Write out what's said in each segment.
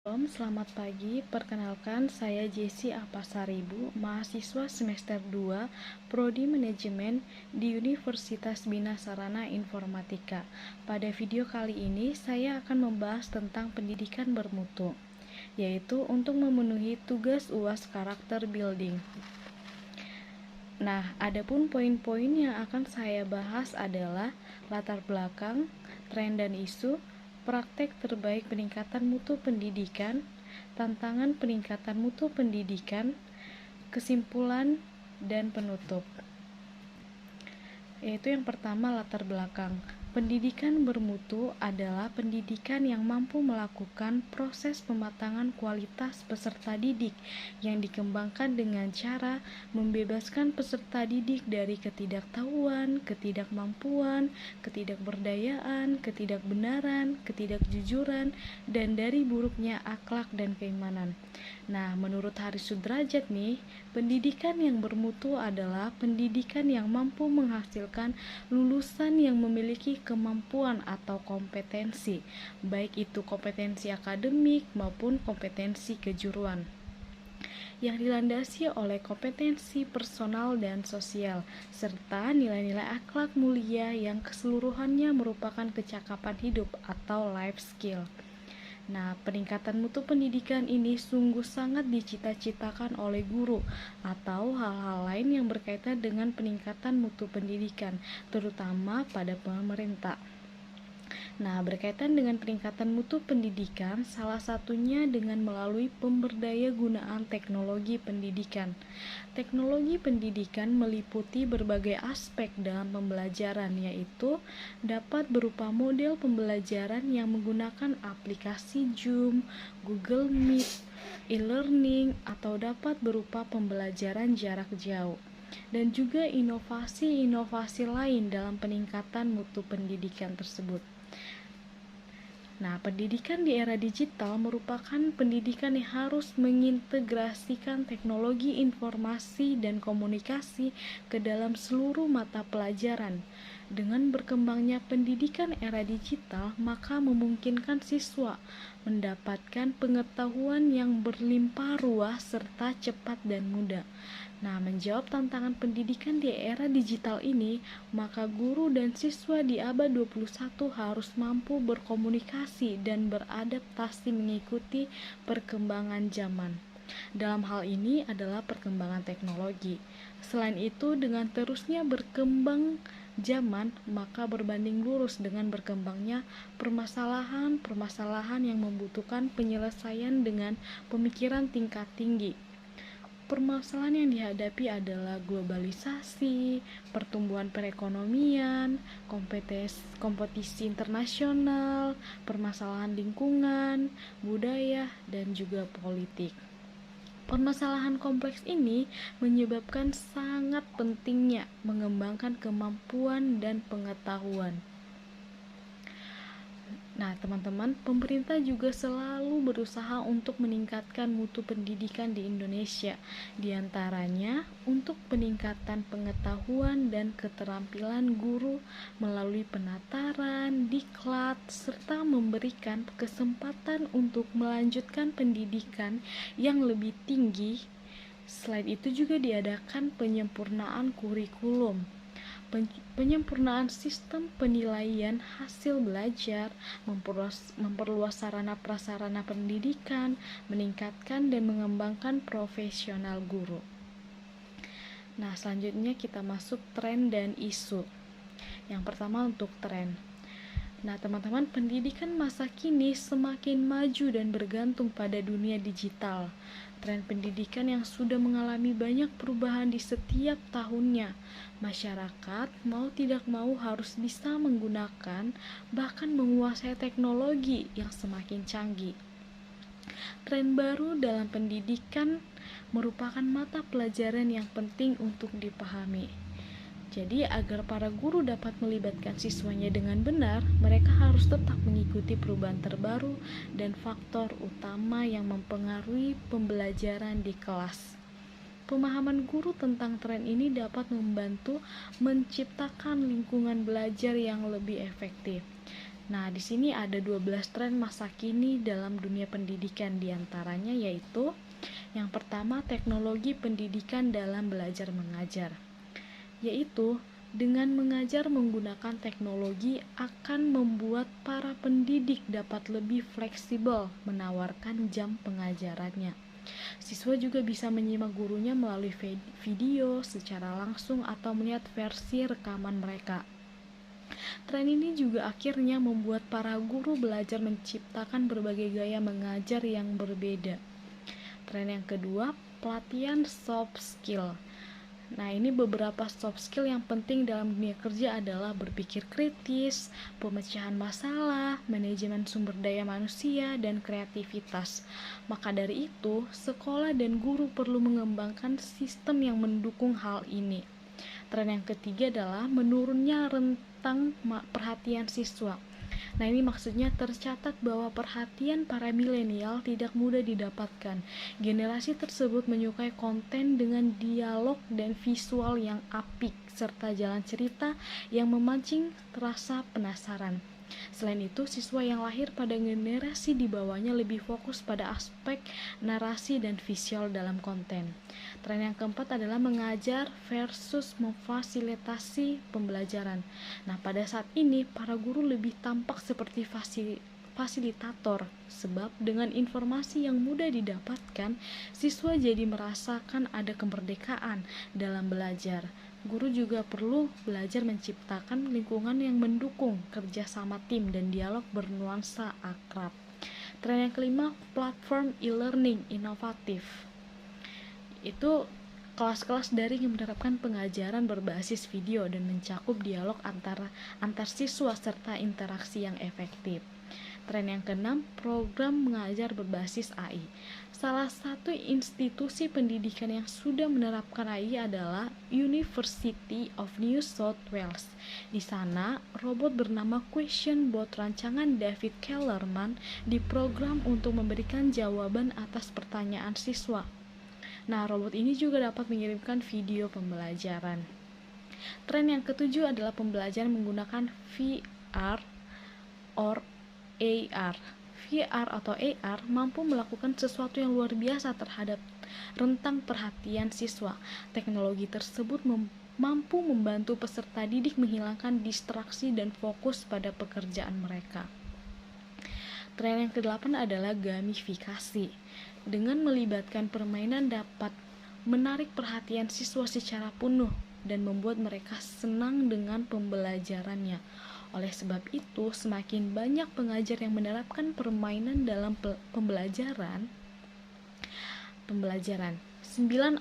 Selamat pagi. Perkenalkan, saya Jessi Apasaribu, mahasiswa semester 2, Prodi Manajemen di Universitas Bina Sarana Informatika. Pada video kali ini, saya akan membahas tentang pendidikan bermutu, yaitu untuk memenuhi tugas UAS karakter building. Nah, adapun poin-poin yang akan saya bahas adalah latar belakang, tren dan isu, praktek terbaik peningkatan mutu pendidikan, tantangan peningkatan mutu pendidikan, kesimpulan, dan penutup. Yaitu yang pertama, latar belakang. Pendidikan bermutu adalah pendidikan yang mampu melakukan proses pematangan kualitas peserta didik yang dikembangkan dengan cara membebaskan peserta didik dari ketidaktahuan, ketidakmampuan, ketidakberdayaan, ketidakbenaran, ketidakjujuran, dan dari buruknya akhlak dan keimanan. Nah, menurut Haris Sudrajat nih, pendidikan yang bermutu adalah pendidikan yang mampu menghasilkan lulusan yang memiliki kemampuan atau kompetensi, baik itu kompetensi akademik maupun kompetensi kejuruan, yang dilandasi oleh kompetensi personal dan sosial, serta nilai-nilai akhlak mulia yang keseluruhannya merupakan kecakapan hidup atau life skill. Nah, peningkatan mutu pendidikan ini sungguh sangat dicita-citakan oleh guru atau hal-hal lain yang berkaitan dengan peningkatan mutu pendidikan, terutama pada pemerintah. Nah, berkaitan dengan peningkatan mutu pendidikan, salah satunya dengan melalui pemberdaya gunaan teknologi pendidikan. Teknologi pendidikan meliputi berbagai aspek dalam pembelajaran, yaitu dapat berupa model pembelajaran yang menggunakan aplikasi Zoom, Google Meet, e-learning, atau dapat berupa pembelajaran jarak jauh, dan juga inovasi-inovasi lain dalam peningkatan mutu pendidikan tersebut. Nah, pendidikan di era digital merupakan pendidikan yang harus mengintegrasikan teknologi informasi dan komunikasi ke dalam seluruh mata pelajaran. Dengan berkembangnya pendidikan era digital, maka memungkinkan siswa mendapatkan pengetahuan yang berlimpah ruah serta cepat dan mudah. Nah, menjawab tantangan pendidikan di era digital ini, maka guru dan siswa di abad 21 harus mampu berkomunikasi dan beradaptasi mengikuti perkembangan zaman. Dalam hal ini adalah perkembangan teknologi. Selain itu, dengan terusnya berkembang zaman, maka berbanding lurus dengan berkembangnya permasalahan-permasalahan yang membutuhkan penyelesaian dengan pemikiran tingkat tinggi. Permasalahan yang dihadapi adalah globalisasi, pertumbuhan perekonomian, kompetisi internasional, permasalahan lingkungan, budaya, dan juga politik. Permasalahan kompleks ini menyebabkan sangat pentingnya mengembangkan kemampuan dan pengetahuan. Nah, teman-teman, pemerintah juga selalu berusaha untuk meningkatkan mutu pendidikan di Indonesia, diantaranya untuk peningkatan pengetahuan dan keterampilan guru melalui penataran, diklat, serta memberikan kesempatan untuk melanjutkan pendidikan yang lebih tinggi. Selain itu juga diadakan penyempurnaan kurikulum, penyempurnaan sistem penilaian hasil belajar, memperluas sarana prasarana pendidikan, meningkatkan dan mengembangkan profesional guru. Nah, selanjutnya kita masuk tren dan isu. Yang pertama untuk tren. Nah, teman-teman, pendidikan masa kini semakin maju dan bergantung pada dunia digital. Tren pendidikan yang sudah mengalami banyak perubahan di setiap tahunnya. Masyarakat mau tidak mau harus bisa menggunakan bahkan menguasai teknologi yang semakin canggih. Tren baru dalam pendidikan merupakan mata pelajaran yang penting untuk dipahami. Jadi, agar para guru dapat melibatkan siswanya dengan benar, mereka harus tetap mengikuti perubahan terbaru dan faktor utama yang mempengaruhi pembelajaran di kelas. Pemahaman guru tentang tren ini dapat membantu menciptakan lingkungan belajar yang lebih efektif. Nah, di sini ada 12 tren masa kini dalam dunia pendidikan, diantaranya yaitu yang pertama, teknologi pendidikan dalam belajar mengajar, yaitu dengan mengajar menggunakan teknologi akan membuat para pendidik dapat lebih fleksibel menawarkan jam pengajarannya. Siswa juga bisa menyimak gurunya melalui video secara langsung atau melihat versi rekaman mereka. Tren ini juga akhirnya membuat para guru belajar menciptakan berbagai gaya mengajar yang berbeda. Tren yang kedua, pelatihan soft skill. Nah, ini beberapa soft skill yang penting dalam dunia kerja adalah berpikir kritis, pemecahan masalah, manajemen sumber daya manusia, dan kreativitas. Maka dari itu, sekolah dan guru perlu mengembangkan sistem yang mendukung hal ini. Tren yang ketiga adalah menurunnya rentang perhatian siswa. Nah, ini maksudnya tercatat bahwa perhatian para milenial tidak mudah didapatkan. Generasi tersebut menyukai konten dengan dialog dan visual yang apik, serta jalan cerita yang memancing rasa penasaran. Selain itu, siswa yang lahir pada generasi di bawahnya lebih fokus pada aspek narasi dan visual dalam konten. Tren yang keempat adalah mengajar versus memfasilitasi pembelajaran. Nah, pada saat ini, para guru lebih tampak seperti fasilitator, sebab dengan informasi yang mudah didapatkan, siswa jadi merasakan ada kemerdekaan dalam belajar. Guru juga perlu belajar menciptakan lingkungan yang mendukung kerja sama tim dan dialog bernuansa akrab. Tren yang kelima, platform e-learning inovatif. Itu kelas-kelas daring yang menerapkan pengajaran berbasis video dan mencakup dialog antar siswa serta interaksi yang efektif. Tren yang keenam, program mengajar berbasis AI. Salah satu institusi pendidikan yang sudah menerapkan AI adalah University of New South Wales. Di sana, robot bernama Question Bot rancangan David Kellerman diprogram untuk memberikan jawaban atas pertanyaan siswa. Nah, robot ini juga dapat mengirimkan video pembelajaran. Tren yang ketujuh adalah pembelajaran menggunakan VR or AR. VR atau AR mampu melakukan sesuatu yang luar biasa terhadap rentang perhatian siswa. Teknologi tersebut mampu membantu peserta didik menghilangkan distraksi dan fokus pada pekerjaan mereka. Tren yang kedelapan adalah gamifikasi. Dengan melibatkan permainan dapat menarik perhatian siswa secara penuh dan membuat mereka senang dengan pembelajarannya. Oleh sebab itu, semakin banyak pengajar yang menerapkan permainan dalam pembelajaran. 9.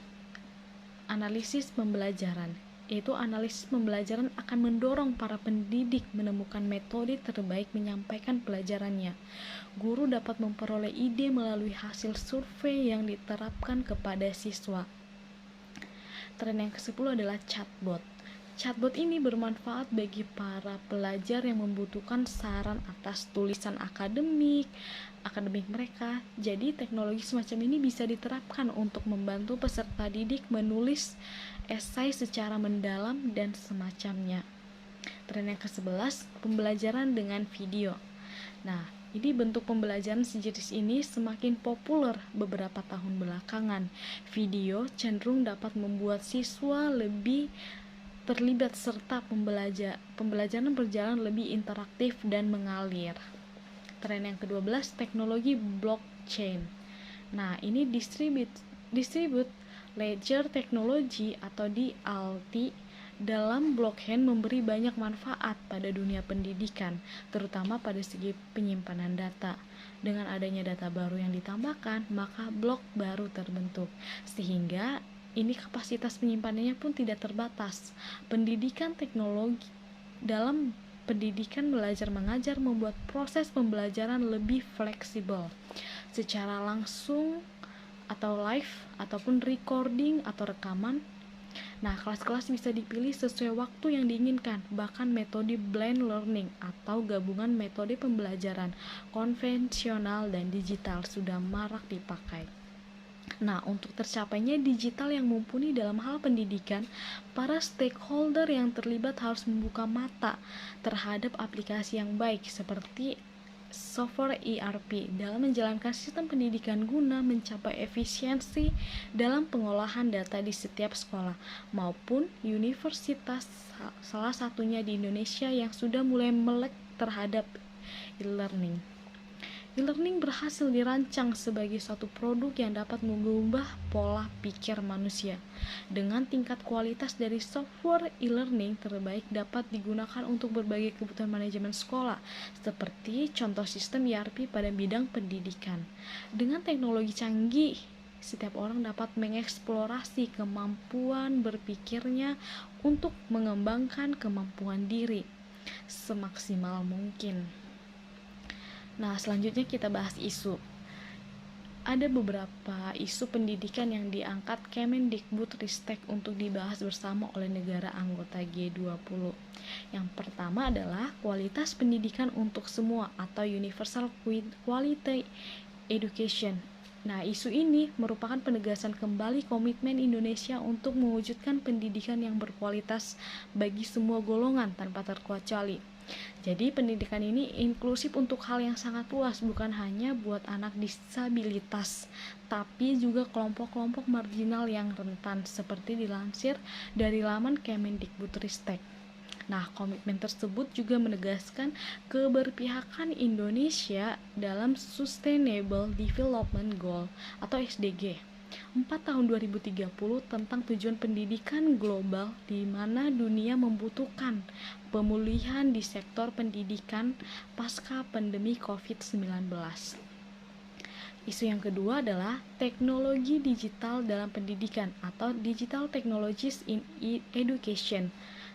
Analisis pembelajaran. Yaitu analisis pembelajaran akan mendorong para pendidik menemukan metode terbaik menyampaikan pelajarannya. Guru dapat memperoleh ide melalui hasil survei yang diterapkan kepada siswa. Tren yang ke-10 adalah chatbot. Chatbot ini bermanfaat bagi para pelajar yang membutuhkan saran atas tulisan akademik mereka. Jadi teknologi semacam ini bisa diterapkan untuk membantu peserta didik menulis esai secara mendalam dan semacamnya. Tren yang ke-11, pembelajaran dengan video. Nah, ini bentuk pembelajaran sejenis ini semakin populer beberapa tahun belakangan. Video cenderung dapat membuat siswa lebih terlibat serta pembelajaran berjalan lebih interaktif dan mengalir. Tren yang ke-12, teknologi blockchain. Nah, ini distribute ledger technology atau DLT dalam blockchain memberi banyak manfaat pada dunia pendidikan, terutama pada segi penyimpanan data. Dengan adanya data baru yang ditambahkan, maka blok baru terbentuk, sehingga ini kapasitas penyimpanannya pun tidak terbatas. Pendidikan teknologi dalam pendidikan belajar mengajar membuat proses pembelajaran lebih fleksibel, secara langsung atau live ataupun recording atau rekaman. Nah, kelas-kelas bisa dipilih sesuai waktu yang diinginkan. Bahkan metode blend learning atau gabungan metode pembelajaran konvensional dan digital sudah marak dipakai. Nah, untuk tercapainya digital yang mumpuni dalam hal pendidikan, para stakeholder yang terlibat harus membuka mata terhadap aplikasi yang baik seperti software ERP dalam menjalankan sistem pendidikan guna mencapai efisiensi dalam pengolahan data di setiap sekolah maupun universitas, salah satunya di Indonesia yang sudah mulai melek terhadap e-learning. E-learning berhasil dirancang sebagai suatu produk yang dapat mengubah pola pikir manusia. Dengan tingkat kualitas dari software e-learning terbaik dapat digunakan untuk berbagai kebutuhan manajemen sekolah, seperti contoh sistem ERP pada bidang pendidikan. Dengan teknologi canggih, setiap orang dapat mengeksplorasi kemampuan berpikirnya untuk mengembangkan kemampuan diri semaksimal mungkin. Nah, selanjutnya kita bahas isu. Ada beberapa isu pendidikan yang diangkat Kemendikbudristek untuk dibahas bersama oleh negara anggota G20. Yang pertama adalah kualitas pendidikan untuk semua atau Universal Quality Education. Nah, isu ini merupakan penegasan kembali komitmen Indonesia untuk mewujudkan pendidikan yang berkualitas bagi semua golongan tanpa terkecuali. Jadi pendidikan ini inklusif untuk hal yang sangat luas, bukan hanya buat anak disabilitas, tapi juga kelompok-kelompok marginal yang rentan, seperti dilansir dari laman Kemendikbudristek. Nah, komitmen tersebut juga menegaskan keberpihakan Indonesia dalam Sustainable Development Goal atau SDG 4 tahun 2030 tentang tujuan pendidikan global di mana dunia membutuhkan pemulihan di sektor pendidikan pasca pandemi COVID-19. Isu yang kedua adalah teknologi digital dalam pendidikan atau Digital Technologies in Education.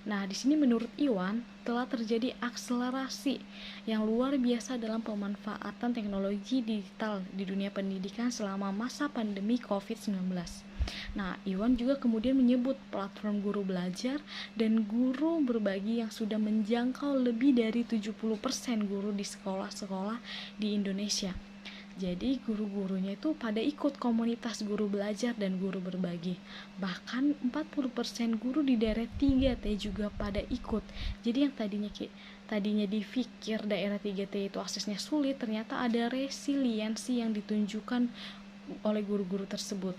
Nah, di sini menurut Iwan telah terjadi akselerasi yang luar biasa dalam pemanfaatan teknologi digital di dunia pendidikan selama masa pandemi COVID-19. Nah, Iwan juga kemudian menyebut platform guru belajar dan guru berbagi yang sudah menjangkau lebih dari 70% guru di sekolah-sekolah di Indonesia. Jadi guru-gurunya itu pada ikut komunitas guru belajar dan guru berbagi. Bahkan 40% guru di daerah 3T juga pada ikut. Jadi yang tadinya dipikir daerah 3T itu aksesnya sulit, ternyata ada resiliensi yang ditunjukkan oleh guru-guru tersebut.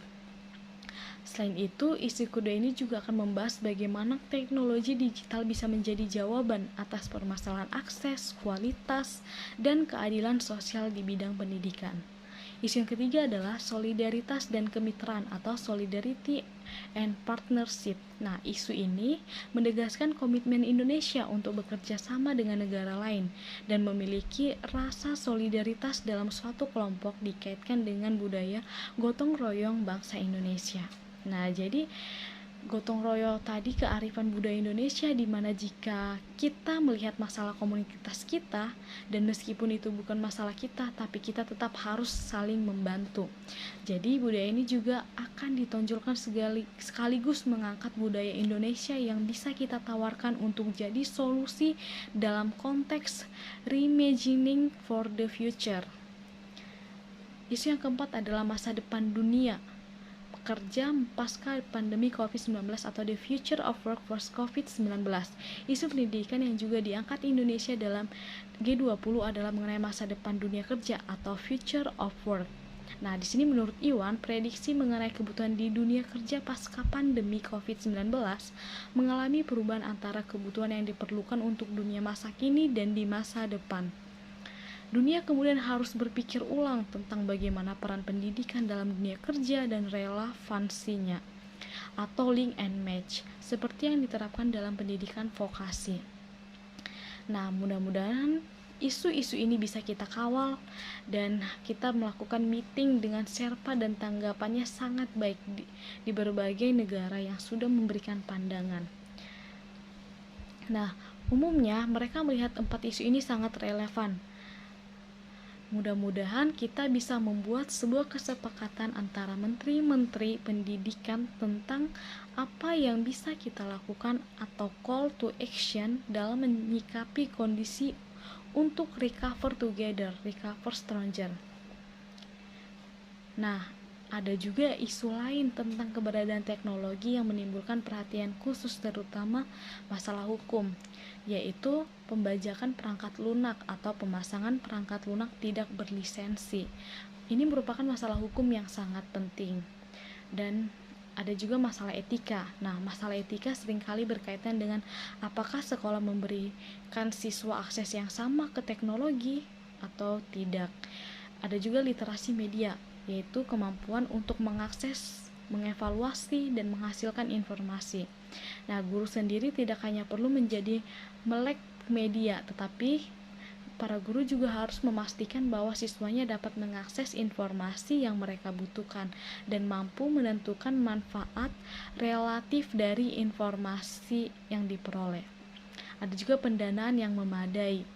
Selain itu, isu kedua ini juga akan membahas bagaimana teknologi digital bisa menjadi jawaban atas permasalahan akses, kualitas, dan keadilan sosial di bidang pendidikan. Isu yang ketiga adalah solidaritas dan kemitraan atau solidarity and partnership. Nah, isu ini menegaskan komitmen Indonesia untuk bekerja sama dengan negara lain dan memiliki rasa solidaritas dalam suatu kelompok dikaitkan dengan budaya gotong royong bangsa Indonesia. Nah, jadi gotong royong tadi kearifan budaya Indonesia di mana jika kita melihat masalah komunitas kita dan meskipun itu bukan masalah kita tapi kita tetap harus saling membantu. Jadi budaya ini juga akan ditonjolkan sekaligus mengangkat budaya Indonesia yang bisa kita tawarkan untuk jadi solusi dalam konteks reimagining for the future. Isu yang keempat adalah masa depan dunia kerja pasca pandemi COVID-19 atau The Future of Workforce COVID-19. Isu pendidikan yang juga diangkat Indonesia dalam G20 adalah mengenai masa depan dunia kerja atau Future of Work. Nah, di sini menurut Iwan, prediksi mengenai kebutuhan di dunia kerja pasca pandemi COVID-19 mengalami perubahan antara kebutuhan yang diperlukan untuk dunia masa kini dan di masa depan. Dunia kemudian harus berpikir ulang tentang bagaimana peran pendidikan dalam dunia kerja dan relevansinya, atau link and match, seperti yang diterapkan dalam pendidikan vokasi. Nah, mudah-mudahan isu-isu ini bisa kita kawal dan kita melakukan meeting dengan Sherpa dan tanggapannya sangat baik di berbagai negara yang sudah memberikan pandangan. Nah, umumnya mereka melihat 4 isu ini sangat relevan. Mudah-mudahan kita bisa membuat sebuah kesepakatan antara menteri-menteri pendidikan tentang apa yang bisa kita lakukan atau call to action dalam menyikapi kondisi untuk recover together, recover stronger. Nah, ada juga isu lain tentang keberadaan teknologi yang menimbulkan perhatian khusus, terutama masalah hukum, yaitu pembajakan perangkat lunak atau pemasangan perangkat lunak tidak berlisensi. Ini merupakan masalah hukum yang sangat penting. Dan ada juga masalah etika. Nah, masalah etika seringkali berkaitan dengan apakah sekolah memberikan siswa akses yang sama ke teknologi atau tidak. Ada juga literasi media, yaitu kemampuan untuk mengakses, mengevaluasi, dan menghasilkan informasi. Nah, guru sendiri tidak hanya perlu menjadi melek media, tetapi para guru juga harus memastikan bahwa siswanya dapat mengakses informasi yang mereka butuhkan dan mampu menentukan manfaat relatif dari informasi yang diperoleh. Ada juga pendanaan yang memadai.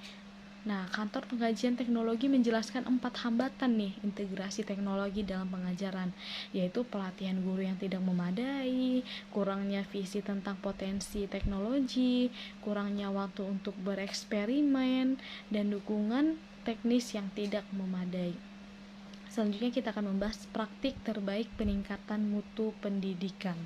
Nah, kantor pengkajian teknologi menjelaskan 4 hambatan nih integrasi teknologi dalam pengajaran, yaitu pelatihan guru yang tidak memadai, kurangnya visi tentang potensi teknologi, kurangnya waktu untuk bereksperimen, dan dukungan teknis yang tidak memadai. Selanjutnya kita akan membahas praktik terbaik peningkatan mutu pendidikan.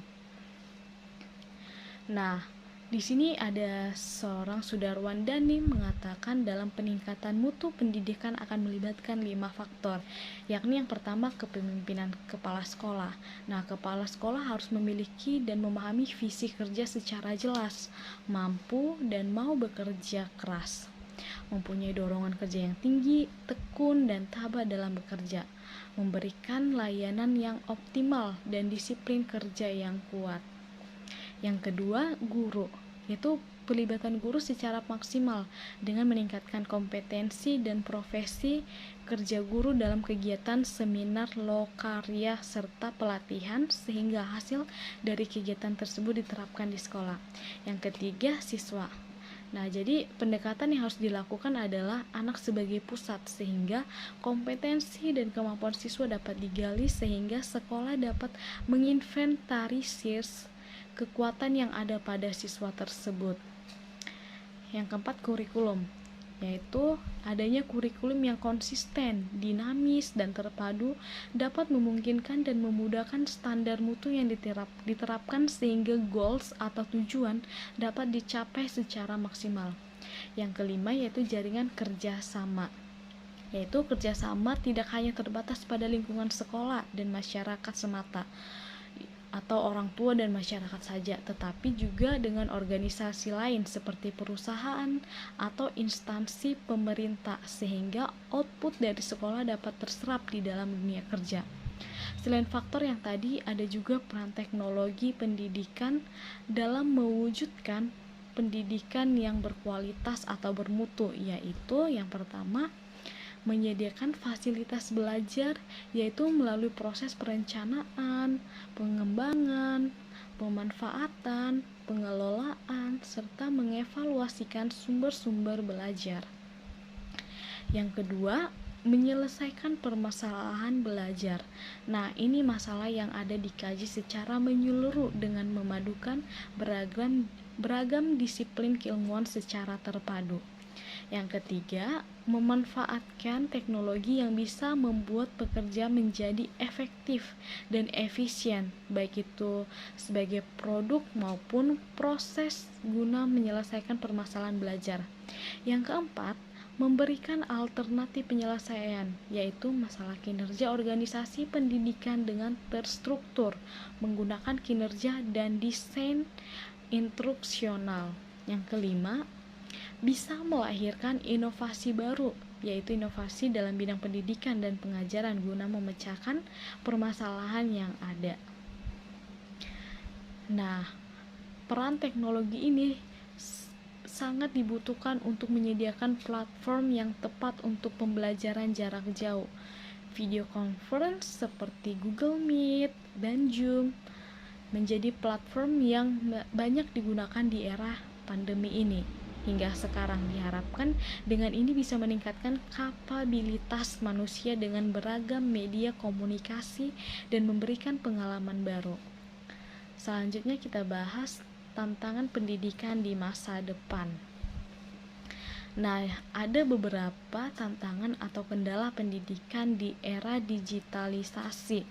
Nah, di sini ada seorang Sudarwan Dhani mengatakan dalam peningkatan mutu pendidikan akan melibatkan 5 faktor, yakni yang pertama kepemimpinan kepala sekolah. Nah, kepala sekolah harus memiliki dan memahami visi kerja secara jelas, mampu dan mau bekerja keras, mempunyai dorongan kerja yang tinggi, tekun dan tabah dalam bekerja, memberikan layanan yang optimal dan disiplin kerja yang kuat. Yang kedua, guru, yaitu pelibatan guru secara maksimal dengan meningkatkan kompetensi dan profesi kerja guru dalam kegiatan seminar, lokarya, serta pelatihan sehingga hasil dari kegiatan tersebut diterapkan di sekolah. Yang ketiga, siswa. Nah, jadi pendekatan yang harus dilakukan adalah anak sebagai pusat sehingga kompetensi dan kemampuan siswa dapat digali sehingga sekolah dapat menginventarisir kekuatan yang ada pada siswa tersebut. Yang keempat, kurikulum, yaitu adanya kurikulum yang konsisten, dinamis, dan terpadu dapat memungkinkan dan memudahkan standar mutu yang diterapkan sehingga goals atau tujuan dapat dicapai secara maksimal. Yang kelima, yaitu jaringan kerjasama, yaitu kerjasama tidak hanya terbatas pada lingkungan sekolah dan masyarakat semata, atau orang tua dan masyarakat saja, tetapi juga dengan organisasi lain seperti perusahaan atau instansi pemerintah sehingga output dari sekolah dapat terserap di dalam dunia kerja. Selain faktor yang tadi, ada juga peran teknologi pendidikan dalam mewujudkan pendidikan yang berkualitas atau bermutu, yaitu yang pertama, menyediakan fasilitas belajar, yaitu melalui proses perencanaan, pengembangan, pemanfaatan, pengelolaan, serta mengevaluasikan sumber-sumber belajar. Yang kedua, menyelesaikan permasalahan belajar. Nah, ini masalah yang ada dikaji secara menyeluruh dengan memadukan beragam disiplin keilmuan secara terpadu. Yang ketiga, memanfaatkan teknologi yang bisa membuat pekerja menjadi efektif dan efisien, baik itu sebagai produk maupun proses guna menyelesaikan permasalahan belajar. Yang keempat, memberikan alternatif penyelesaian, yaitu masalah kinerja organisasi pendidikan dengan terstruktur, menggunakan kinerja dan desain instruksional. Yang kelima, bisa melahirkan inovasi baru, yaitu inovasi dalam bidang pendidikan dan pengajaran guna memecahkan permasalahan yang ada. Nah, peran teknologi ini sangat dibutuhkan untuk menyediakan platform yang tepat untuk pembelajaran jarak jauh. Video conference seperti Google Meet dan Zoom menjadi platform yang banyak digunakan di era pandemi ini. Hingga sekarang diharapkan dengan ini bisa meningkatkan kapabilitas manusia dengan beragam media komunikasi dan memberikan pengalaman baru. Selanjutnya kita bahas tantangan pendidikan di masa depan. Nah, ada beberapa tantangan atau kendala pendidikan di era digitalisasi.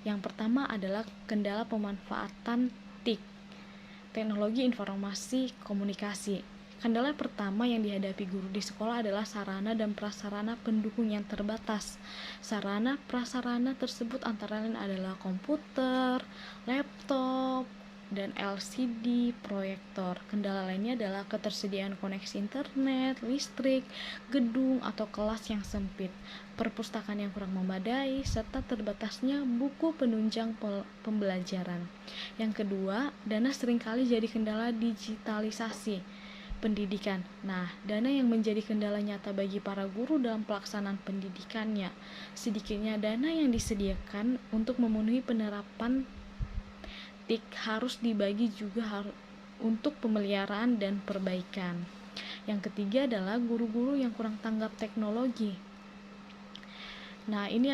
Yang pertama adalah kendala pemanfaatan TIK, teknologi informasi komunikasi. Kendala pertama yang dihadapi guru di sekolah adalah sarana dan prasarana pendukung yang terbatas. Sarana prasarana tersebut antara lain adalah komputer, laptop, dan LCD proyektor. Kendala lainnya adalah ketersediaan koneksi internet, listrik, gedung atau kelas yang sempit, perpustakaan yang kurang memadai, serta terbatasnya buku penunjang pembelajaran. Yang kedua, dana seringkali jadi kendala digitalisasi pendidikan. Nah, dana yang menjadi kendala nyata bagi para guru dalam pelaksanaan pendidikannya. Sedikitnya dana yang disediakan untuk memenuhi penerapan TIK harus dibagi juga untuk pemeliharaan dan perbaikan. Yang ketiga adalah guru-guru yang kurang tanggap teknologi. Nah, ini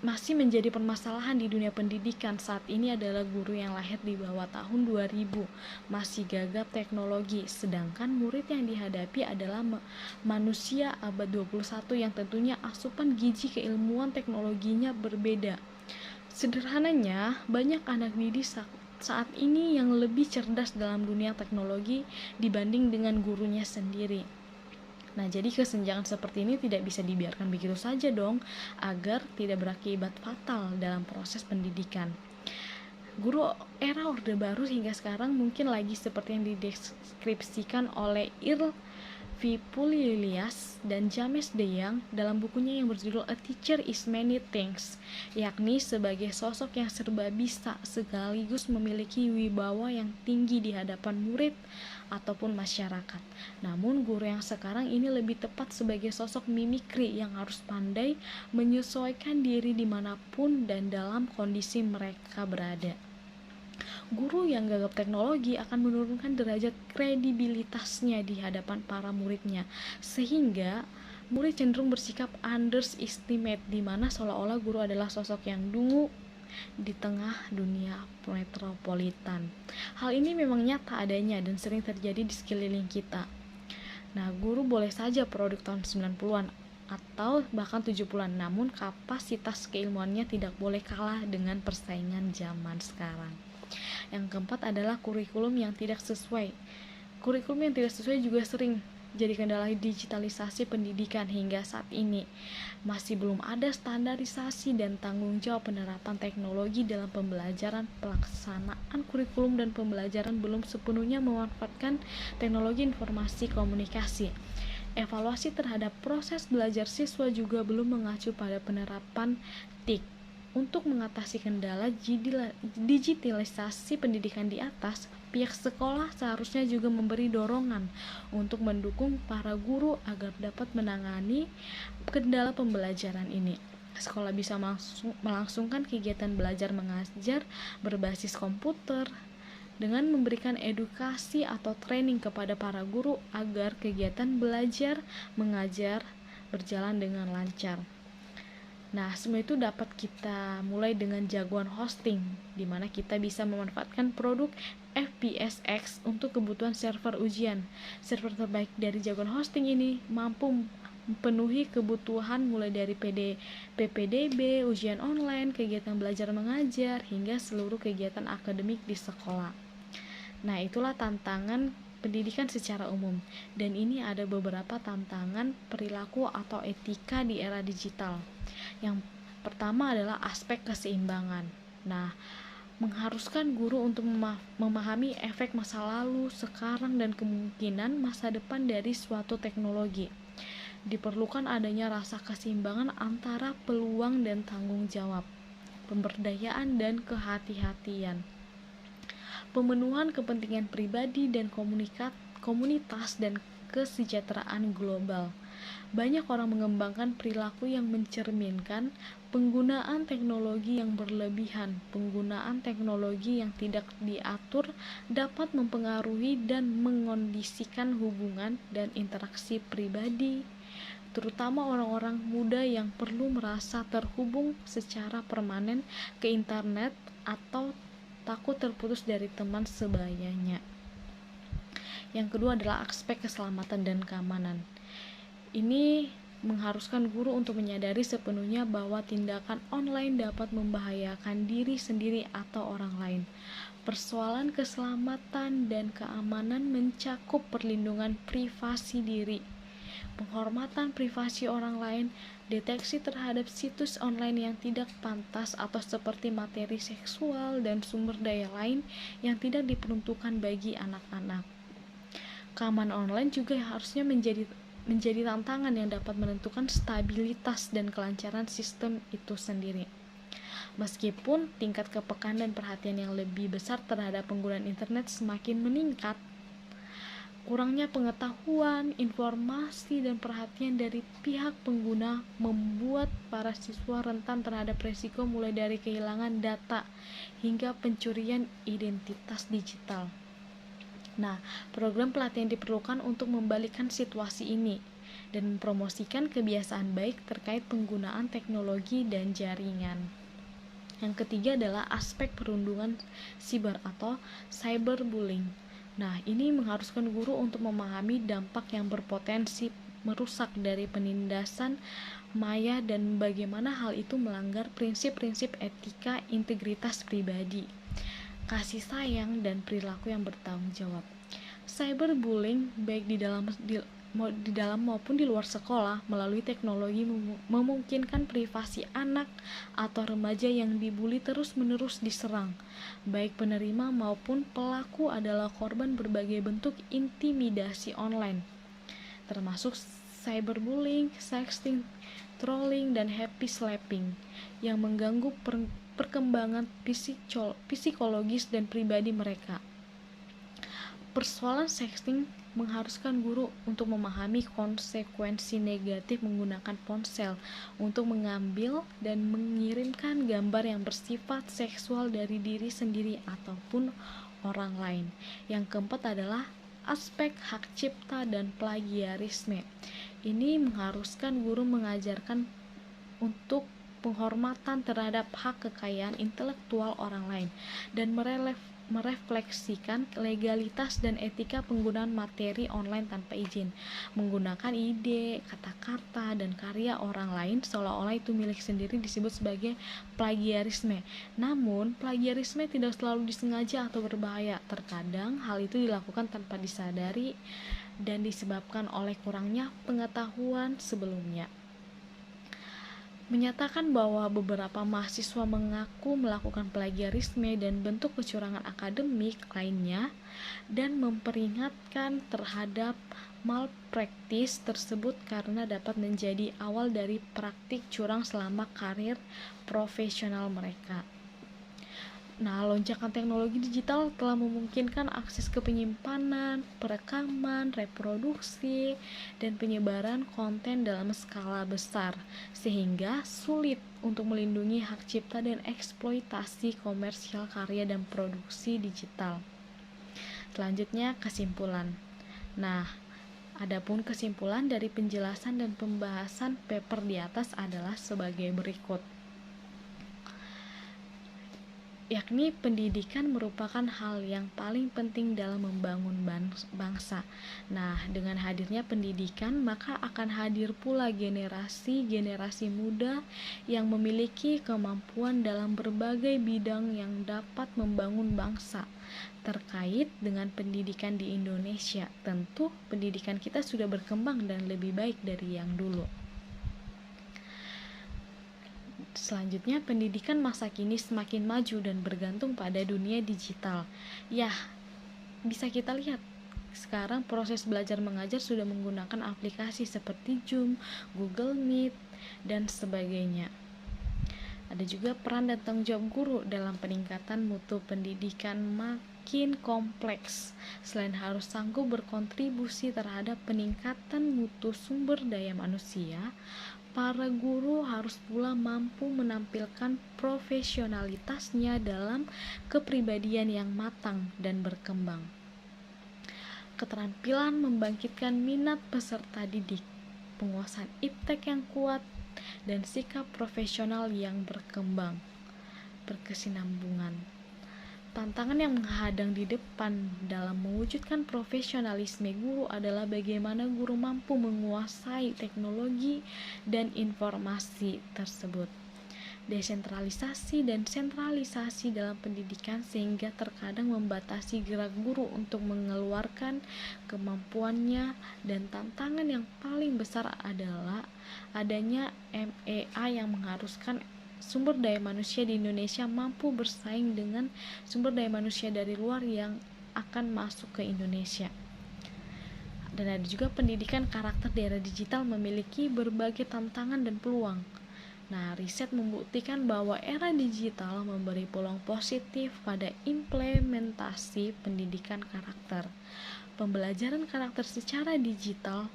masih menjadi permasalahan di dunia pendidikan saat ini adalah guru yang lahir di bawah tahun 2000 masih gagap teknologi, sedangkan murid yang dihadapi adalah manusia abad 21 yang tentunya asupan gizi keilmuan teknologinya berbeda. Sederhananya, banyak anak didik saat ini yang lebih cerdas dalam dunia teknologi dibanding dengan gurunya sendiri. Nah, jadi kesenjangan seperti ini tidak bisa dibiarkan begitu saja dong, agar tidak berakibat fatal dalam proses pendidikan. Guru era Orde Baru hingga sekarang mungkin lagi seperti yang dideskripsikan oleh Vipulias dan James DeYoung dalam bukunya yang berjudul A Teacher is Many Things, yakni sebagai sosok yang serba bisa sekaligus memiliki wibawa yang tinggi di hadapan murid ataupun masyarakat. Namun guru yang sekarang ini lebih tepat sebagai sosok mimikri yang harus pandai menyesuaikan diri dimanapun dan dalam kondisi mereka berada. Guru yang gagap teknologi akan menurunkan derajat kredibilitasnya di hadapan para muridnya, sehingga murid cenderung bersikap underestimate, di mana seolah-olah guru adalah sosok yang dungu di tengah dunia metropolitan. Hal ini memang nyata adanya dan sering terjadi di sekeliling kita. Nah, guru boleh saja produk tahun 90-an atau bahkan 70-an, namun kapasitas keilmuannya tidak boleh kalah dengan persaingan zaman sekarang. Yang keempat adalah kurikulum yang tidak sesuai. Kurikulum yang tidak sesuai juga sering jadi kendala digitalisasi pendidikan hingga saat ini. Masih belum ada standarisasi dan tanggung jawab penerapan teknologi dalam pembelajaran. Pelaksanaan kurikulum dan pembelajaran belum sepenuhnya memanfaatkan teknologi informasi komunikasi. Evaluasi terhadap proses belajar siswa juga belum mengacu pada penerapan TIK. Untuk mengatasi kendala digitalisasi pendidikan di atas, pihak sekolah seharusnya juga memberi dorongan untuk mendukung para guru agar dapat menangani kendala pembelajaran ini. Sekolah bisa melangsungkan kegiatan belajar mengajar berbasis komputer dengan memberikan edukasi atau training kepada para guru agar kegiatan belajar mengajar berjalan dengan lancar. Nah, semua itu dapat kita mulai dengan jagoan hosting, di mana kita bisa memanfaatkan produk FPSX untuk kebutuhan server ujian. Server terbaik dari jagoan hosting ini mampu memenuhi kebutuhan mulai dari PPDB, ujian online, kegiatan belajar mengajar, hingga seluruh kegiatan akademik di sekolah. Nah, itulah tantangan pendidikan secara umum, dan ini ada beberapa tantangan perilaku atau etika di era digital. Yang pertama adalah aspek keseimbangan. Nah, mengharuskan guru untuk memahami efek masa lalu, sekarang, dan kemungkinan masa depan dari suatu teknologi. Diperlukan adanya rasa keseimbangan antara peluang dan tanggung jawab, pemberdayaan dan kehati-hatian, pemenuhan kepentingan pribadi dan komunitas dan kesejahteraan global. Banyak orang mengembangkan perilaku yang mencerminkan penggunaan teknologi yang berlebihan. Penggunaan teknologi yang tidak diatur dapat mempengaruhi dan mengondisikan hubungan dan interaksi pribadi, terutama orang-orang muda yang perlu merasa terhubung secara permanen ke internet atau takut terputus dari teman sebayanya. Yang kedua adalah aspek keselamatan dan keamanan. Ini mengharuskan guru untuk menyadari sepenuhnya bahwa tindakan online dapat membahayakan diri sendiri atau orang lain. Persoalan keselamatan dan keamanan mencakup perlindungan privasi diri, penghormatan privasi orang lain, deteksi terhadap situs online yang tidak pantas atau seperti materi seksual dan sumber daya lain yang tidak diperuntukkan bagi anak-anak. Keamanan online juga harusnya menjadi tantangan yang dapat menentukan stabilitas dan kelancaran sistem itu sendiri. Meskipun tingkat kepekaan dan perhatian yang lebih besar terhadap penggunaan internet semakin meningkat, kurangnya pengetahuan, informasi, dan perhatian dari pihak pengguna membuat para siswa rentan terhadap resiko mulai dari kehilangan data hingga pencurian identitas digital. Nah, program pelatihan diperlukan untuk membalikkan situasi ini dan mempromosikan kebiasaan baik terkait penggunaan teknologi dan jaringan. Yang ketiga adalah aspek perundungan siber atau cyberbullying. Nah, ini mengharuskan guru untuk memahami dampak yang berpotensi merusak dari penindasan maya dan bagaimana hal itu melanggar prinsip-prinsip etika, integritas pribadi, kasih sayang, dan perilaku yang bertanggung jawab. Cyberbullying baik di dalam maupun di luar sekolah melalui teknologi memungkinkan privasi anak atau remaja yang dibully terus-menerus diserang. Baik penerima maupun pelaku adalah korban berbagai bentuk intimidasi online, termasuk cyberbullying, sexting, trolling, dan happy slapping yang mengganggu perkembangan psikologis dan pribadi mereka. Persoalan sexting mengharuskan guru untuk memahami konsekuensi negatif menggunakan ponsel untuk mengambil dan mengirimkan gambar yang bersifat seksual dari diri sendiri ataupun orang lain. Yang keempat adalah aspek hak cipta dan plagiarisme. Ini mengharuskan guru mengajarkan untuk penghormatan terhadap hak kekayaan intelektual orang lain dan merefleksikan legalitas dan etika penggunaan materi online tanpa izin, menggunakan ide, kata-kata, dan karya orang lain seolah-olah itu milik sendiri disebut sebagai plagiarisme. Namun, plagiarisme tidak selalu disengaja atau berbahaya. Terkadang hal itu dilakukan tanpa disadari dan disebabkan oleh kurangnya pengetahuan sebelumnya. Menyatakan bahwa beberapa mahasiswa mengaku melakukan plagiarisme dan bentuk kecurangan akademik lainnya dan memperingatkan terhadap malpraktis tersebut karena dapat menjadi awal dari praktik curang selama karir profesional mereka. Nah, lonjakan teknologi digital telah memungkinkan akses ke penyimpanan, perekaman, reproduksi, dan penyebaran konten dalam skala besar, sehingga sulit untuk melindungi hak cipta dan eksploitasi komersial karya dan produksi digital. Selanjutnya, kesimpulan. Nah, adapun kesimpulan dari penjelasan dan pembahasan paper di atas adalah sebagai berikut. Yakni pendidikan merupakan hal yang paling penting dalam membangun bangsa. Nah, dengan hadirnya pendidikan, maka akan hadir pula generasi muda yang memiliki kemampuan dalam berbagai bidang yang dapat membangun bangsa. Terkait dengan pendidikan di Indonesia, tentu pendidikan kita sudah berkembang dan lebih baik dari yang dulu. Selanjutnya, pendidikan masa kini semakin maju dan bergantung pada dunia digital. Ya, bisa kita lihat sekarang proses belajar mengajar sudah menggunakan aplikasi seperti Zoom, Google Meet, dan sebagainya. Ada juga peran dan tanggung jawab guru dalam peningkatan mutu pendidikan makin kompleks. Selain harus sanggup berkontribusi terhadap peningkatan mutu sumber daya manusia, para guru harus pula mampu menampilkan profesionalitasnya dalam kepribadian yang matang dan berkembang. Keterampilan membangkitkan minat peserta didik, penguasaan iptek yang kuat, dan sikap profesional yang berkembang, berkesinambungan. Tantangan yang menghadang di depan dalam mewujudkan profesionalisme guru adalah bagaimana guru mampu menguasai teknologi dan informasi tersebut. Desentralisasi dan sentralisasi dalam pendidikan sehingga terkadang membatasi gerak guru untuk mengeluarkan kemampuannya, dan tantangan yang paling besar adalah adanya MEA yang mengharuskan sumber daya manusia di Indonesia mampu bersaing dengan sumber daya manusia dari luar yang akan masuk ke Indonesia. Dan ada juga pendidikan karakter di era digital memiliki berbagai tantangan dan peluang. Nah, riset membuktikan bahwa era digital memberi peluang positif pada implementasi pendidikan karakter. Pembelajaran karakter secara digital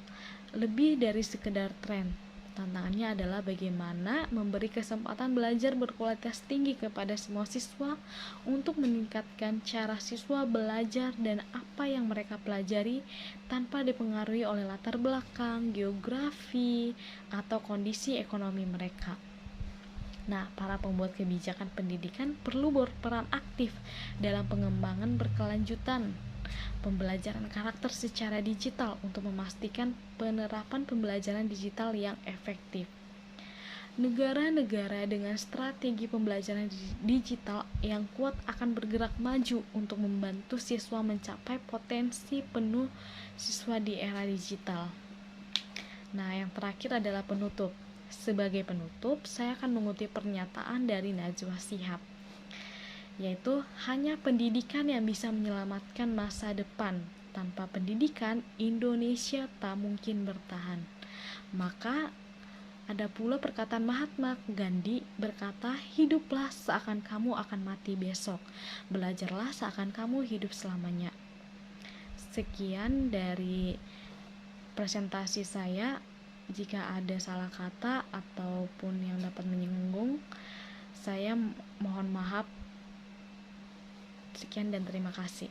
lebih dari sekedar tren. Tantangannya adalah bagaimana memberi kesempatan belajar berkualitas tinggi kepada semua siswa untuk meningkatkan cara siswa belajar dan apa yang mereka pelajari tanpa dipengaruhi oleh latar belakang, geografi, atau kondisi ekonomi mereka. Nah, para pembuat kebijakan pendidikan perlu berperan aktif dalam pengembangan berkelanjutan pembelajaran karakter secara digital untuk memastikan penerapan pembelajaran digital yang efektif. Negara-negara dengan strategi pembelajaran digital yang kuat akan bergerak maju untuk membantu siswa mencapai potensi penuh siswa di era digital. Nah, yang terakhir adalah penutup. Sebagai penutup, saya akan mengutip pernyataan dari Najwa Shihab, yaitu hanya pendidikan yang bisa menyelamatkan masa depan. Tanpa pendidikan, Indonesia tak mungkin bertahan. Maka ada pula perkataan Mahatma Gandhi berkata, hiduplah seakan kamu akan mati besok, belajarlah seakan kamu hidup selamanya. Sekian dari presentasi saya. Jika ada salah kata ataupun yang dapat menyinggung, saya mohon maaf. Sekian dan terima kasih.